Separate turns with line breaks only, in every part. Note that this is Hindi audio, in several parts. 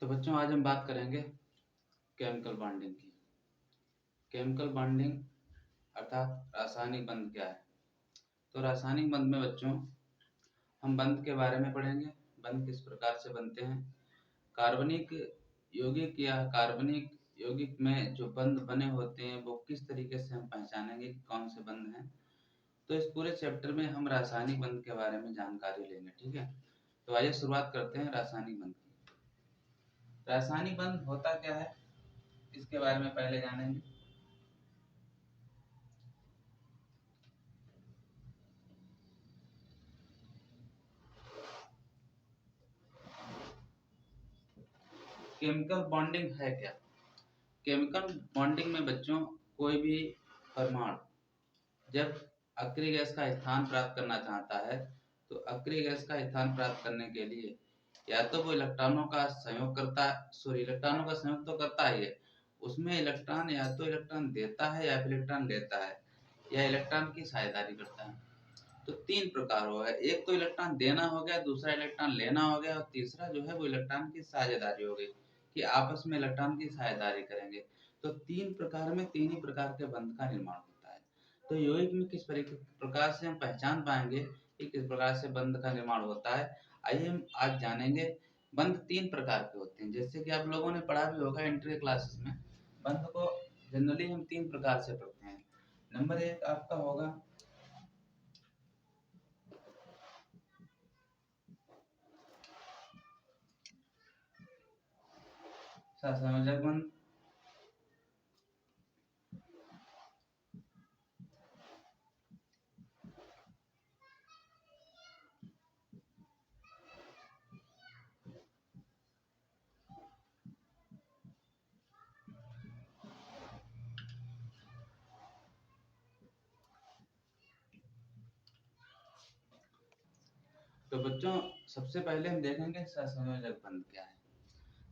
तो बच्चों आज हम बात करेंगे केमिकल बॉन्डिंग की। केमिकल बॉन्डिंग अर्थात रासायनिक बंध क्या है। तो रासायनिक बंध में बच्चों हम बंध के बारे में पढ़ेंगे। बंध किस प्रकार से बनते हैं, कार्बनिक यौगिक या कार्बनिक यौगिक में जो बंध बने होते हैं वो किस तरीके से हम पहचानेंगे कि कौन से बंध हैं। तो इस पूरे चैप्टर में हम रासायनिक बंध के बारे में जानकारी लेंगे। ठीक है, तो आइए शुरुआत करते हैं रासायनिक बंध की। रासायनिक बंध होता क्या है इसके बारे में पहले जानेंगे। केमिकल बॉन्डिंग है क्या। केमिकल बॉन्डिंग में बच्चों कोई भी परमाणु जब अक्रिय गैस का स्थान प्राप्त करना चाहता है तो अक्रिय गैस का स्थान प्राप्त करने के लिए या तो वो इलेक्ट्रॉनों का संयोग करता है, इलेक्ट्रॉनों का संयोग तो करता ही है, उसमें इलेक्ट्रॉन या तो इलेक्ट्रॉन देता है या फिर इलेक्ट्रॉन लेता है या इलेक्ट्रॉन की साझेदारी करता है। तो तीन प्रकार हो गए, एक तो इलेक्ट्रॉन देना हो गया, दूसरा इलेक्ट्रॉन लेना हो गया और तीसरा जो है वो इलेक्ट्रॉन की साझेदारी हो गई कि आपस में इलेक्ट्रॉन की साझेदारी करेंगे। तो तीन प्रकार में तीन ही प्रकार के बंध का निर्माण होता है। तो यौगिक में किस प्रकार से हम पहचान पाएंगे कि किस प्रकार से बंध का निर्माण होता है, आइए हम आज जानेंगे। बंध तीन प्रकार के होते हैं, जैसे कि आप लोगों ने पढ़ा भी होगा इंटर क्लासेस में। बंध को जनरली हम तीन प्रकार से पढ़ते हैं। नंबर एक आपका होगा सहसंयोजक बंध। तो बच्चों सबसे पहले हम देखेंगे सहसंयोजक बंध क्या है।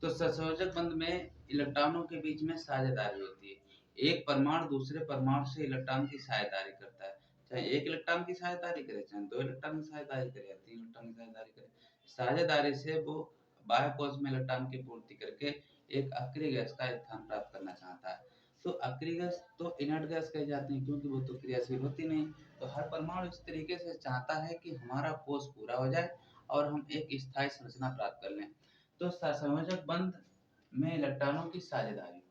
तो सहसंयोजक बंध में इलेक्ट्रॉनों के बीच में साझेदारी होती है। एक परमाणु दूसरे परमाणु से इलेक्ट्रॉन की साझेदारी करता है, चाहे एक इलेक्ट्रॉन की साझेदारी करे, चाहे दो इलेक्ट्रॉन की साझेदारी करे या तीन इलेक्ट्रॉन की साझेदारी करे। साझेदारी से वो बाह्य कोश में इलेक्ट्रॉन की पूर्ति करके एक अक्रिय गैस का स्थान प्राप्त करना चाहता है। तो अक्रिय गैस तो इनर्ट गैस कही जाती है क्योंकि वो तो क्रियाशील होती नहीं। तो हर परमाणु इस तरीके से चाहता है कि हमारा कोश पूरा हो जाए और हम एक स्थायी संरचना प्राप्त कर लें। तो सहसंयोजक बंध में इलेक्ट्रॉनों की साझेदारी,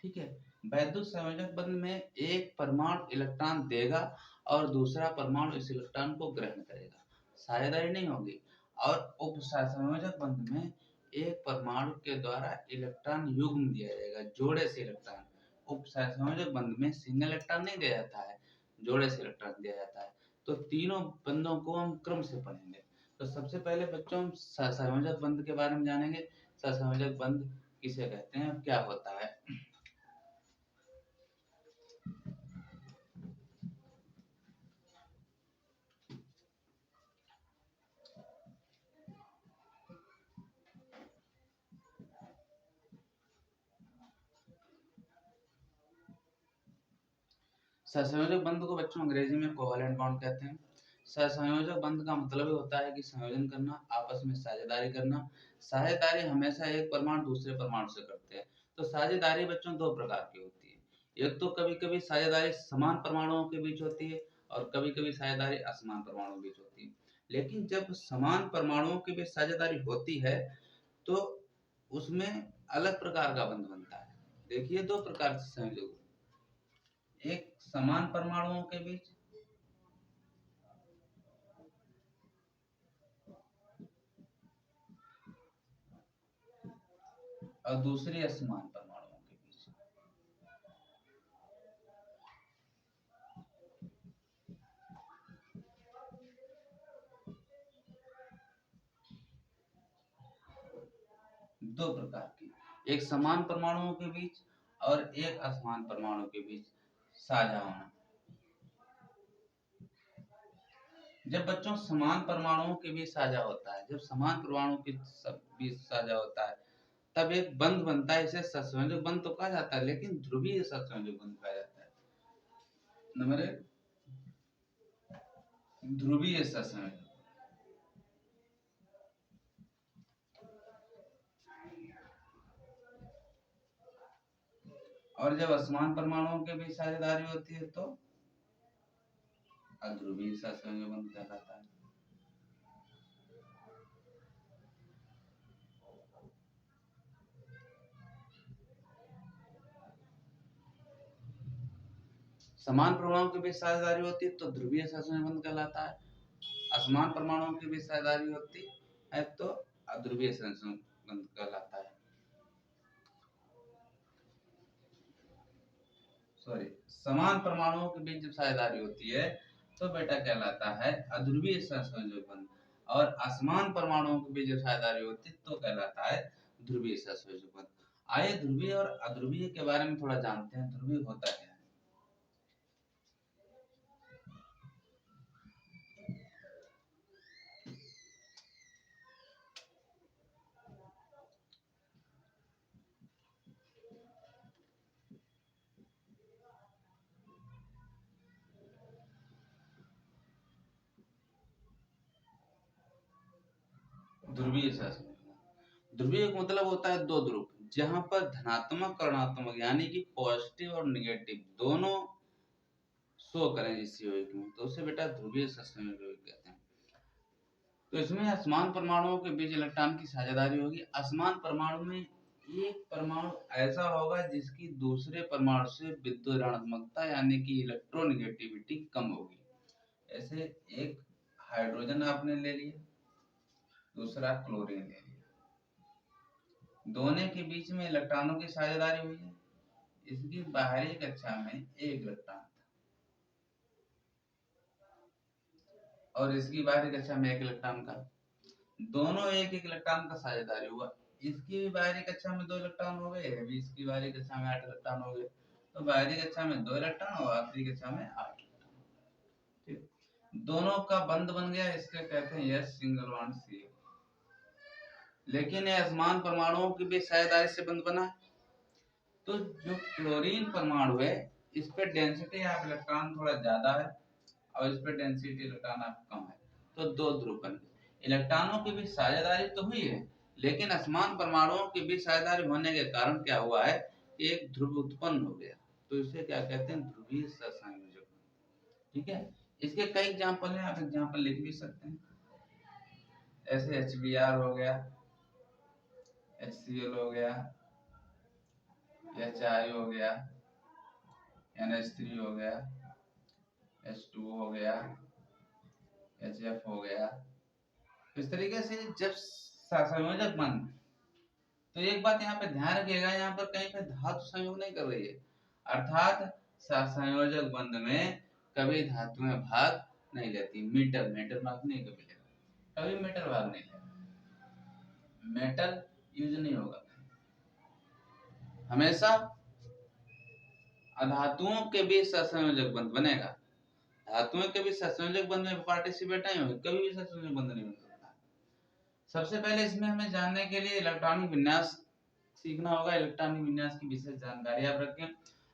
ठीक है। वैद्युत संयोजक बंध में एक परमाणु इलेक्ट्रॉन देगा और दूसरा परमाणु इस इलेक्ट्रॉन को ग्रहण करेगा, साझेदारी नहीं होगी। और उप सहसंयोजक बंध में एक परमाणु के द्वारा इलेक्ट्रॉन युग्म दिया जाएगा, जोड़े से इलेक्ट्रॉन। उप सहसंयोजक बंध में सिंगल इलेक्ट्रॉन नहीं दिया जाता है, जोड़े से इलेक्ट्रॉन दिया जाता है। तो तीनों बंधों को हम क्रम से पढ़ेंगे। तो सबसे पहले बच्चों हम सहसंयोजक बंध के बारे में जानेंगे। सहसंयोजक बंध किसे कहते हैं, क्या होता है। सहसंयोजक बंध को बच्चों अंग्रेजी में कोवेलेंट बॉन्ड कहते हैं। सहसंयोजक बंध का मतलब ही होता है कि संयोजन करना, आपस में साझेदारी करना। साझेदारी हमेशा एक परमाणु दूसरे परमाणु से करते हैं। तो साझेदारी बच्चों दो प्रकार की होती है। एक तो कभी कभी साझेदारी समान परमाणुओं के बीच होती है और कभी कभी साझेदारी असमान परमाणुओं के बीच होती है। लेकिन जब समान परमाणुओं के बीच साझेदारी होती है तो उसमें अलग प्रकार का बंध बनता है। देखिए दो प्रकार से संयोजक, एक समान परमाणुओं के बीच और दूसरे असमान परमाणुओं के बीच। दो प्रकार की, एक समान परमाणुओं के बीच और एक असमान परमाणु के बीच साझा होना। जब बच्चों समान परमाणुओं के बीच साझा होता है, जब समान परमाणु के बीच साझा होता है तब एक बंध बनता है। इसे सहसंयोजक बंध तो कहा जाता है, लेकिन ध्रुवीय सहसंयोजक बंध कहा जाता है। नंबर एक, ध्रुवीय सहसंयोजक। और जब असमान परमाणुओं के बीच साझेदारी होती है तो अध्रुवीय सहसंयोजक बंध कहलाता है। समान परमाणुओं के बीच साझेदारी होती है तो ध्रुवीय सहसंयोजक बंध कहलाता है। असमान परमाणुओं के बीच साझेदारी होती है तो अध्रुवीय सहसंयोजक बंध कहलाता है। समान परमाणुओं के बीच जब साझेदारी होती है तो बेटा कहलाता है अध्रुवीय सहसंयोजक बंध, और असमान परमाणुओं के बीच जब साझेदारी होती है तो कहलाता है ध्रुवीय सहसंयोजक बंध। आइए ध्रुवीय और अध्रुवीय के बारे में थोड़ा जानते हैं। ध्रुवीय होता क्या है? ध्रुवीय सहसंयोजक, ध्रुवीय का मतलब होता है दो ध्रुव जहां पर धनात्मक और ऋणात्मक यानी कि पॉजिटिव और निगेटिव दोनों शो करें इस यौगिक में, तो उसे बेटा ध्रुवीय सहसंयोजक यौगिक कहते हैं। तो इसमें असमान परमाणुओं के बीच इलेक्ट्रॉन की साझेदारी होगी। असमान परमाणु में एक परमाणु ऐसा होगा जिसकी दूसरे परमाणु से विद्युत ऋणात्मकता यानी कि इलेक्ट्रोनेगेटिविटी कम होगी। ऐसे एक हाइड्रोजन आपने ले लिया, दूसरा क्लोरीन ले लिया, दोनों के बीच में इलेक्ट्रॉनों की साझेदारी हुई है। इसकी बाहरी कक्षा में एक इलेक्ट्रॉन था और इसकी बाहरी कक्षा में एक इलेक्ट्रॉन का, दोनों एक एक इलेक्ट्रॉन का साझेदारी हुआ। इसकी भी बाहरी कक्षा में 2 इलेक्ट्रॉन हो गए, इसकी बाहरी कक्षा में 8 इलेक्ट्रॉन हो गए। तो बाहरी कक्षा में 2 इलेक्ट्रॉन और आखिरी कक्षा में 8 इलेक्ट्रॉन। ठीक, दोनों का बंध बन गया, इसके कहते हैं यस सिंगल बॉन्ड सी। लेकिन ये असमान परमाणुओं के बीच साझेदारी से बंध बना है। तो जो क्लोरीन परमाणु है इस पर डेंसिटी ऑफ इलेक्ट्रॉन थोड़ा ज्यादा है और इस पर डेंसिटी इलेक्ट्रॉन ऑफ कम है, तो दो ध्रुव बन गए। इलेक्ट्रॉनों के बीच साझेदारी तो हुई है, लेकिन असमान परमाणुओं के बीच साझेदारी होने के कारण क्या हुआ है, एक ध्रुव उत्पन्न हो गया। तो इसे क्या कहते हैं, ध्रुवीय सहसंयोजक। ठीक है, इसके कई एग्जांपल हैं, आप एग्जांपल लिख भी सकते हैं। ऐसे HBr हो गया, HCl हो गया, HI हो गया, NH3 हो गया, H2O हो गया, HF हो गया। इस तरीके से जब सहसंयोजक बंध, तो एक बात यहाँ पे ध्यान रखिएगा, यहाँ पर कहीं पे धातु संयोग नहीं कर रही है, अर्थात सहसंयोजक बंध में कभी धातुएं भाग नहीं लेती। मेटल भाग नहीं कभी लेगा, कभी मेटल भाग नहीं लेगा, मेटल यूज नहीं होगा। हमेशा अधातुओं के बीच सहसंयोजक बंध बनेगा, धातुओं के बीच सहसंयोजक बंध में पार्टिसिपेट नहीं होगी, कभी भी सहसंयोजक बंध नहीं बन सकता। सबसे पहले इसमें हमें जानने के लिए इलेक्ट्रॉनिक विन्यास सीखना होगा। इलेक्ट्रॉनिक विन्यास की विशेष जानकारी आप रखें।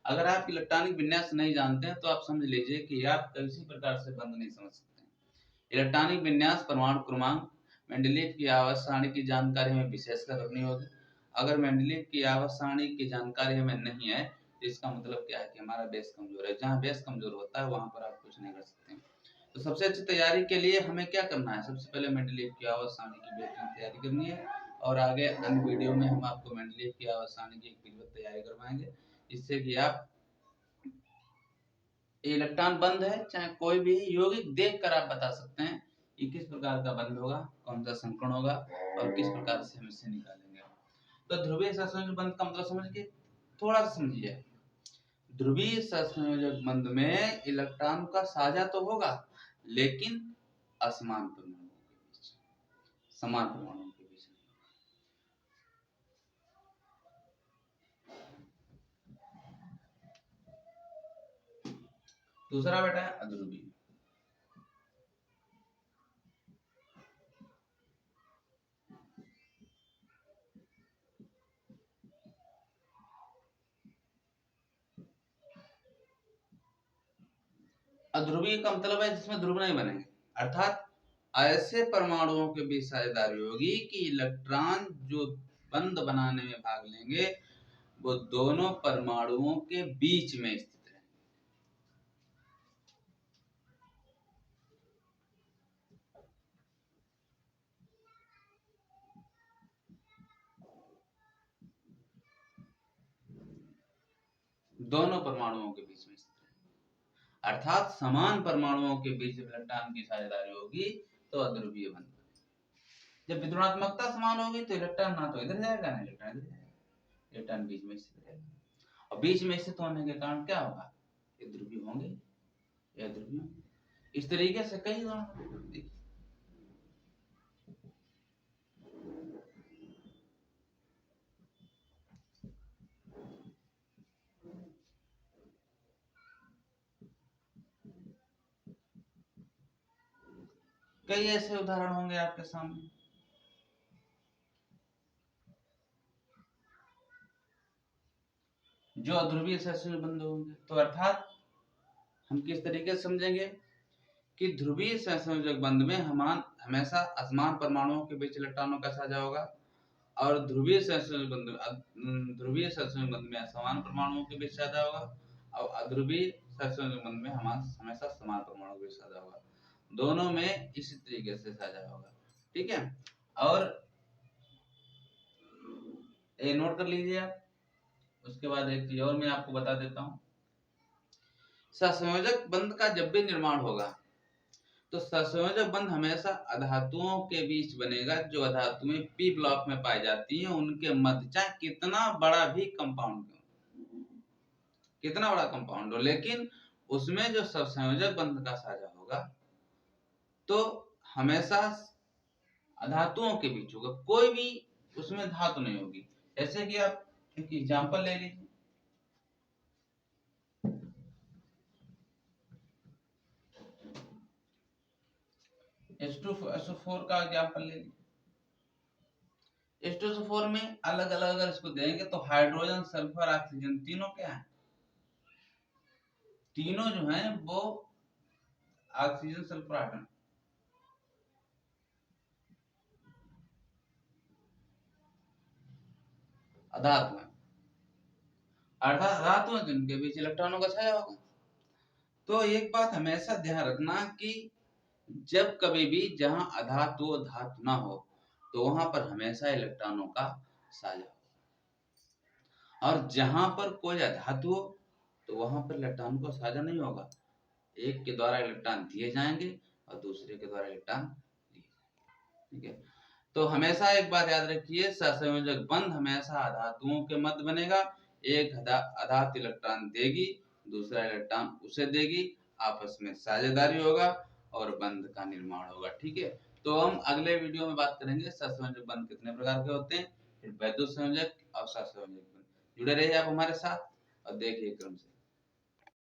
अगर आप इलेक्ट्रॉनिक विन्यास नहीं जानते हैं तो आप समझ लीजिए कि आप किसी प्रकार से बंध नहीं समझ सकते। इलेक्ट्रॉनिक विन्यास, परमाणु क्रमांक, मेंडलीव की आवर्त सारणी की जानकारी हमें विशेषकर रखनी होगी। अगर मेंडलीव की आवर्त सारणी की जानकारी हमें नहीं है तो इसका मतलब क्या है कि हमारा बेस कमजोर है। जहाँ बेस कमजोर होता है वहां पर आप कुछ नहीं कर सकते। तो सबसे अच्छी तैयारी के लिए हमें क्या करना है, सबसे पहले मेंडलीव की आवर्त सारणी की बेहतरीन तैयारी करनी है, और आगे अन्य वीडियो में हम आपको मेंडलीव की आवर्त सारणी की एक विधिवत तैयारी करवाएंगे, जिससे कि आप इलेक्ट्रॉन बंद है चाहे कोई भी यौगिक देख कर आप बता सकते हैं कि किस प्रकार का बंद होगा, कौन सा संकरण होगा और किस प्रकार से हम इसे निकालेंगे। तो ध्रुवीय सहसंयोजक बंध का मतलब समझ के थोड़ा सा समझिए। ध्रुवीय सहसंयोजक बंध में इलेक्ट्रॉन का साझा तो होगा लेकिन असमान परमाणुओं के बीच, समान परमाणुओं के बीच। दूसरा बेटा है अध्रुवीय। अध्रुवीय का मतलब है जिसमें ध्रुव नहीं बनेंगे, अर्थात ऐसे परमाणुओं के बीच साझेदारी होगी कि इलेक्ट्रॉन जो बंध बनाने में भाग लेंगे वो दोनों परमाणुओं के बीच में स्थित है। दोनों परमाणुओं के बीच में स्थित है, अर्थात समान परमाणुओं के बीच इलेक्ट्रॉन की साझेदारी होगी तो अध्रुवीय बंध। जब विद्युणात्मकता समान होगी तो इलेक्ट्रॉन ना तो इधर जाएगा ना इलेक्ट्रॉन इधर जाएगा, इलेक्ट्रॉन बीच में स्थित रहेगा। और बीच में स्थित होने के कारण क्या होगा, ये ध्रुवीय होंगे, ये ध्रुवीय होंगे। इस तरीके से कई उदाहरण कई ऐसे उदाहरण होंगे आपके सामने। जो अध्रुवीय सहसंयोजक बंध होंगे, तो अर्थात हम किस तरीके से समझेंगे कि ध्रुवीय सहसंयोजक बंध में हमेशा असमान परमाणुओं के बीच इलेक्ट्रॉनों का साझा होगा, और ध्रुवीय सहसंयोजक बंध में असमान परमाणुओं के बीच साझा होगा, और अध्रुवीय सहसंयोजक बंध में हमेशा समान परमाणुओं के बीच साझा होगा। दोनों में इसी तरीके से साझा होगा, ठीक है। और ये नोट कर लीजिए आप। उसके बाद एक चीज और मैं आपको बता देता हूं, सहसंयोजक बंध का जब भी निर्माण होगा तो सहसंयोजक बंध हमेशा अधातुओं के बीच बनेगा, जो अधातुएं पी ब्लॉक में पाई जाती हैं, उनके मध्य चाहे कितना बड़ा भी कंपाउंड हो, कितना बड़ा कंपाउंड हो, लेकिन उसमें जो सहसंयोजक बंध का साझा होगा तो हमेशा अधातुओं के बीच होगा, कोई भी उसमें धातु नहीं होगी। जैसे कि आप एक एग्जांपल ले लीजिए, H2SO4 का एग्जांपल ले लीजिए। H2SO4 में अलग अलग अगर इसको देंगे तो हाइड्रोजन, सल्फर, ऑक्सीजन तीनों क्या है, तीनों जो हैं वो ऑक्सीजन, सल्फर, हाइड्रोजन अधातु हैं, अर्थात धातुओं जिनके बीच इलेक्ट्रॉनों का छाया होगा। तो एक बात हमेशा ध्यान रखना कि जब कभी भी जहां अधातु धातु ना हो तो वहां पर हमेशा इलेक्ट्रॉनों का साझा हो, और जहां पर कोई अधातु हो तो वहां पर इलेक्ट्रॉन को साझा नहीं होगा। एक के द्वारा इलेक्ट्रॉन दिए जाएंगे और दूसरे के द्वारा इलेक्ट्रॉन लिए जाएंगे, ठीक है। तो हमेशा एक बात याद रखिए, सहसंयोजक बंध हमेशा अधातुओं के मध्य बनेगा। एक अधातु इलेक्ट्रॉन देगी, दूसरा इलेक्ट्रॉन उसे देगी, आपस में साझेदारी होगा और बंध का निर्माण होगा, ठीक है। तो हम अगले वीडियो में बात करेंगे सहसंयोजक बंध कितने प्रकार के होते हैं, फिर वैद्युत संयोजक और सहसंयोजक बंध। जुड़े रहिए आप हमारे साथ और देखिए क्रम से।